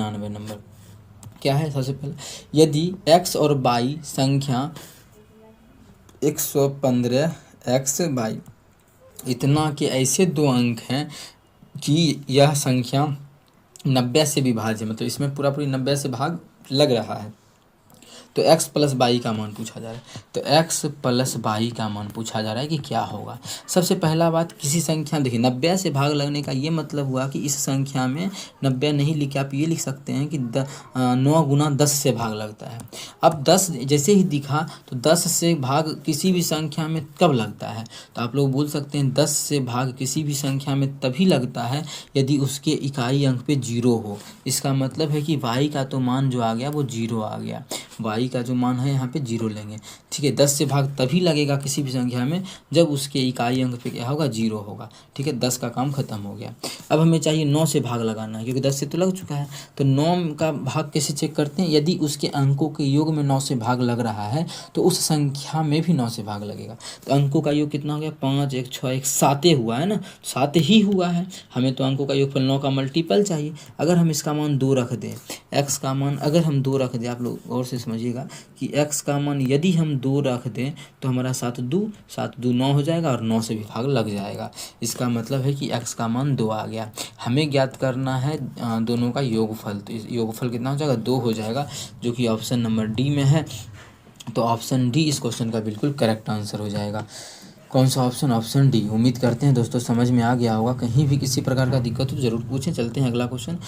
99 number क्या है। सबसे पहले यदि x और y संख्या 115 x y इतना के ऐसे दो अंक हैं कि यह संख्या 90 से विभाज्य, मतलब इसमें पूरा पूरी 90 से भाग लग रहा है, तो x प्लस वाई का मान पूछा जा रहा है। तो x प्लस वाई का मान पूछा जा रहा है कि क्या होगा। सबसे पहला बात, किसी संख्या देखिए 90 से भाग लगने का ये मतलब हुआ कि इस संख्या में 90 नहीं लिख के आप ये लिख सकते हैं कि 9 गुना 10 से भाग लगता है। अब 10 जैसे ही दिखा तो 10 से भाग किसी भी संख्या में कब लगता है, तो आप लोग बोल सकते हैं 10 से भाग किसी भी संख्या में तभी लगता है यदि उसके इकाई अंक पे 0 हो। इसका मतलब है कि y का तो मान जो आ गया वो 0 आ गया, y का जो मान है यहाँ पे 0 लेंगे, ठीक है। 10 से भाग तभी लगेगा किसी भी संख्या में जब उसके इकाई अंक पे क्या होगा, 0 होगा, ठीक है। 10 का काम खत्म हो गया। अब हमें चाहिए 9 से भाग लगाना है, क्योंकि 10 से तो लग चुका है। तो 9 का भाग कैसे चेक करते हैं, यदि उसके अंकों के योग में 9 से भाग लग रहा है तो उस संख्या में भी 9 से भाग लगेगा। तो अंकों का योग कितना हो गया, 5 1 6 1 7 हुआ है ना, 7 ही हुआ है। हमें तो अंकों का योगफल 9 का मल्टीपल चाहिए। अगर हम इसका मान 2 रख दें, x का मान अगर हम 2 रख दें, आप लोग गौर से समझिएगा कि x का मान यदि हम 2 रख दें तो हमारा 7 2 9 हो जाएगा और 9 से भी भाग लग जाएगा। इसका मतलब है कि x का मान 2 आ गया। हमें ज्ञात करना है दोनों का योगफल, तो इस योगफल कितना हो जाएगा, 2 हो जाएगा, जो कि ऑप्शन नंबर डी में है। तो ऑप्शन डी इस क्वेश्चन का बिल्कुल करेक्ट आंसर हो जाएगा। कौन सा ऑप्शन, ऑप्शन डी। उम्मीद करते हैं दोस्तों समझ में आ गया होगा। कहीं भी किसी प्रकार का दिक्कत हो जरूर पूछें। चलते हैं अगला क्वेश्चन।